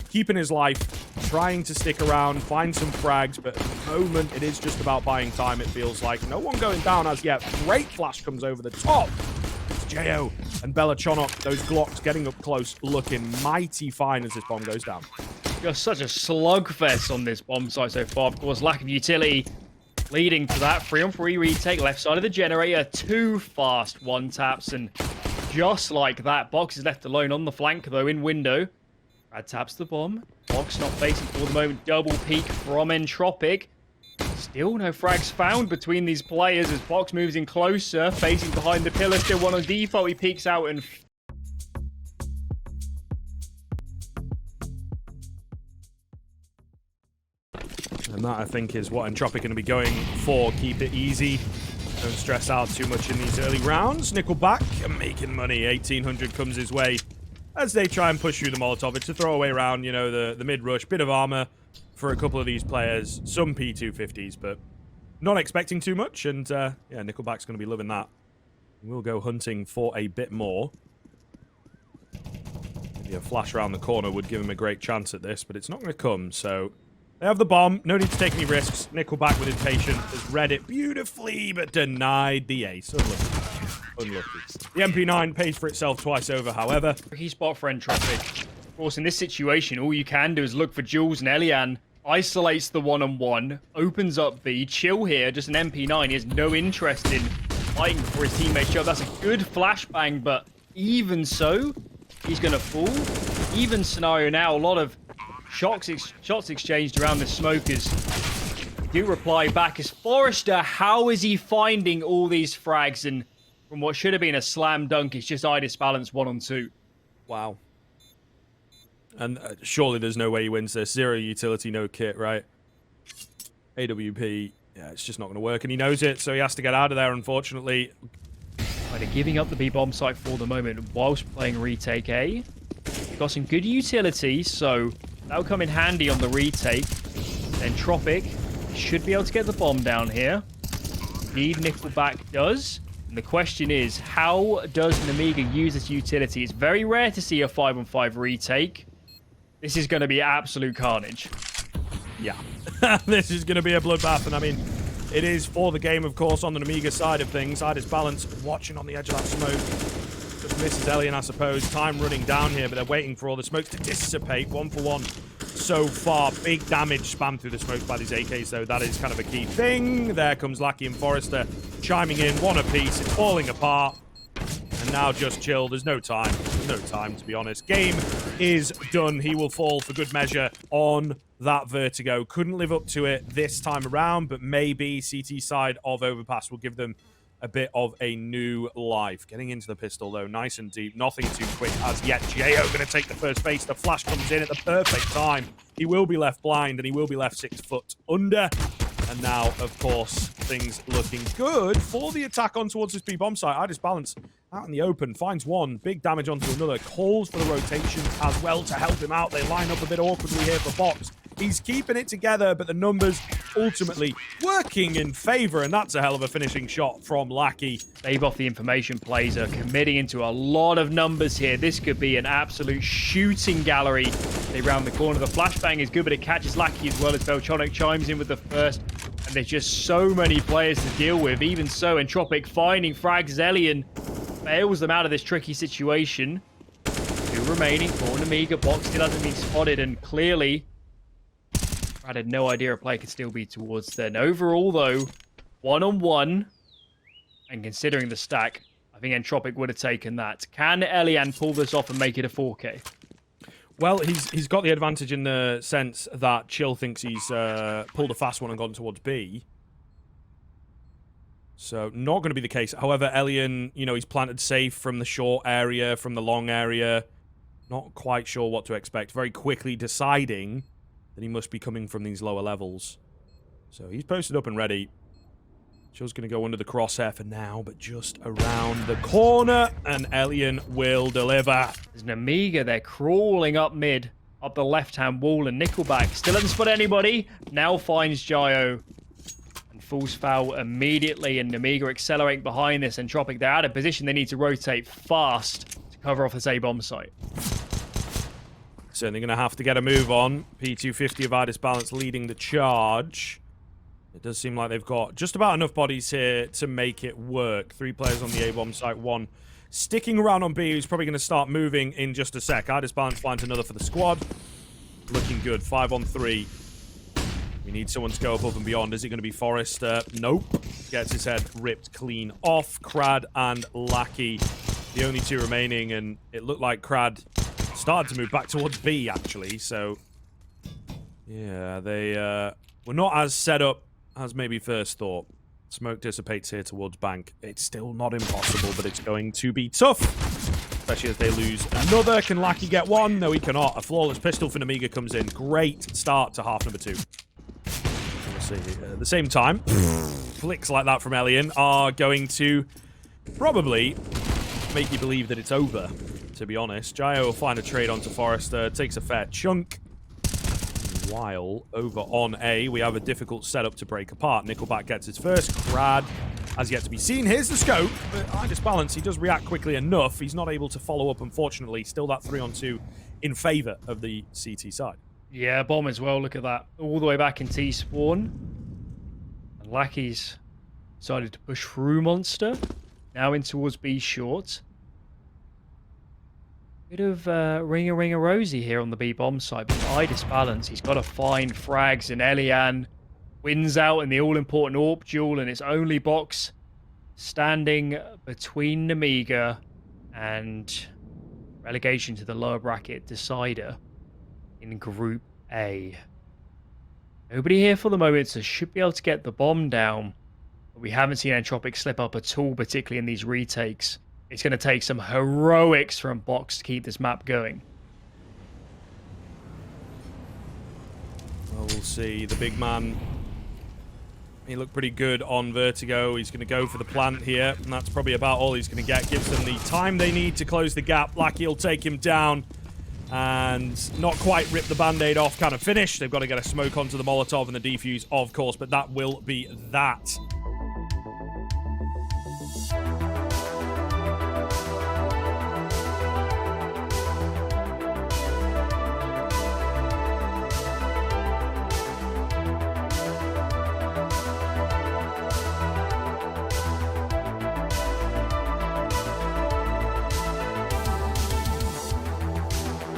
keeping his life, trying to stick around, find some frags, but at the moment, it is just about buying time, it feels like. No one going down as yet. Great flash comes over the top. It's Jo and Belachonok, those Glocks getting up close, looking mighty fine as this bomb goes down. Just such a slugfest on this bomb site so far. Of course, lack of utility leading to that 3-on-3 retake. Left side of the generator. 2 fast one-taps. And just like that, Box is left alone on the flank, though, in window. Brad taps the bomb. Box not facing for the moment. Double peek from Entropiq. Still no frags found between these players as Box moves in closer. Facing behind the pillar. Still one on default. He peeks out and... And that, I think, is what Entropiq are going to be going for. Keep it easy. Don't stress out too much in these early rounds. Nickelback making money. 1800 comes his way as they try and push through the Molotov. It's a throwaway round, you know, the mid-rush. Bit of armor for a couple of these players. Some P250s, but not expecting too much. And, yeah, Nickelback's going to be loving that. We'll go hunting for a bit more. Maybe a flash around the corner would give him a great chance at this, but it's not going to come, so... They have the bomb. No need to take any risks. Nickelback with his patience has read it beautifully, but denied the ace. Unlucky. The MP9 pays for itself twice over, however. Tricky spot for Entropiq. Of course, in this situation, all you can do is look for Jules and Elian. Isolates the one-on-one. Opens up B. Chill here. Just an MP9. He has no interest in fighting for his teammates' job. That's a good flashbang, but even so, he's going to fall. Even scenario now, a lot of... shots exchanged around the smokers. Do reply back as Forrester. How is he finding all these frags? And from what should have been a slam dunk, it's just eye disbalance 1-on-2. Wow. And surely there's no way he wins this. 0 utility, no kit, right? AWP, yeah, it's just not going to work. And he knows it, so he has to get out of there, unfortunately. They're giving up the B bomb site for the moment whilst playing retake A. Got some good utility, so... that'll come in handy on the retake. Entropiq should be able to get the bomb down here. Indeed, Nickelback does. And the question is, how does Nemiga use this utility? It's very rare to see a 5-on-5 retake. This is going to be absolute carnage. Yeah. This is going to be a bloodbath. And I mean, it is for the game, of course, on the Nemiga side of things. Idis Balance watching on the edge of that smoke. Just misses Elian, I suppose. Time running down here, but they're waiting for all the smokes to dissipate. 1-for-1 so far. Big damage spammed through the smokes by these AKs, though. That is kind of a key thing. There comes Lackey and Forrester chiming in. One apiece. It's falling apart. And now just chill. There's no time. There's no time, to be honest. Game is done. He will fall for good measure on that Vertigo. Couldn't live up to it this time around, but maybe CT side of Overpass will give them a bit of a new life. Getting into the pistol, though, nice and deep. Nothing too quick as yet. Jo going to take the first base. The flash comes in at the perfect time. He will be left blind, and he will be left 6 foot under. And now, of course, things looking good for the attack on towards this B-bomb site. Idis Balance out in the open. Finds one. Big damage onto another. Calls for the rotation as well to help him out. They line up a bit awkwardly here for Box. He's keeping it together, but the numbers ultimately working in favor, and that's a hell of a finishing shot from Lackey. They've off the information plays are committing into a lot of numbers here. This could be an absolute shooting gallery. They round the corner. The flashbang is good, but it catches Lackey as well as Belchonic chimes in with the first. And there's just so many players to deal with. Even so, Entropiq finding frags. Elian bails them out of this tricky situation. 2 remaining for Nemiga. Box still hasn't been spotted, and clearly... I had no idea a play could still be towards then. Overall, though, 1-on-1, and considering the stack, I think Entropiq would have taken that. Can Elian pull this off and make it a 4K? Well, he's got the advantage in the sense that Chill thinks he's pulled a fast one and gone towards B. So, not going to be the case. However, Elian, you know, he's planted safe from the short area, from the long area. Not quite sure what to expect. Very quickly deciding... that he must be coming from these lower levels. So he's posted up and ready. Chill's going to go under the crosshair for now, but just around the corner, and Elian will deliver. There's Nemiga, they're crawling up mid, up the left-hand wall, and Nickelback still hasn't spotted anybody. Now finds Jo, and falls foul immediately, and Nemiga accelerating behind this. Entropiq, they're out of position. They need to rotate fast to cover off this A-bomb site. Certainly going to have to get a move on. P250 of Idis Balance leading the charge. It does seem like they've got just about enough bodies here to make it work. 3 players on the A-bomb site, 1 sticking around on B, who's probably going to start moving in just a sec. Idis Balance finds another for the squad. Looking good. 5 on 3. We need someone to go above and beyond. Is it going to be Forrester? Nope. Gets his head ripped clean off. Crad and Lackey, the only 2 remaining, and it looked like Crad started to move back towards B, actually. So, yeah, they were not as set up as maybe first thought. Smoke dissipates here towards bank. It's still not impossible, but it's going to be tough. Especially as they lose another. Can Lackey get one? No, he cannot. A flawless pistol for Nemiga comes in. Great start to half number 2. We'll see. At the same time, flicks like that from Elian are going to probably make you believe that it's over, to be honest. Jio will find a trade onto Forrester. Takes a fair chunk. While over on A, we have a difficult setup to break apart. Nickelback gets his first. Crad has yet to be seen. Here's the scope. But Idis Balance, he does react quickly enough. He's not able to follow up, unfortunately. Still that 3-on-2 in favor of the CT side. Yeah, bomb as well. Look at that. All the way back in T-spawn. And Lackey's decided to push through Monster. Now in towards B short. Bit of ring-a-ring-a-rosy here on the B-bomb side, but Idis Balance, he's got to find frags, and Elian wins out in the all-important AWP duel, and it's only Box standing between Nemiga and relegation to the lower bracket decider in Group A. Nobody here for the moment, so should be able to get the bomb down, but we haven't seen Entropiq slip up at all, particularly in these retakes. It's going to take some heroics from Box to keep this map going. Well, we'll see. The big man, he looked pretty good on Vertigo. He's going to go for the plant here, and that's probably about all he's going to get. Gives them the time they need to close the gap. Lackey will take him down, and not quite rip the band-aid off kind of finish. They've got to get a smoke onto the Molotov and the defuse, of course, but that will be that.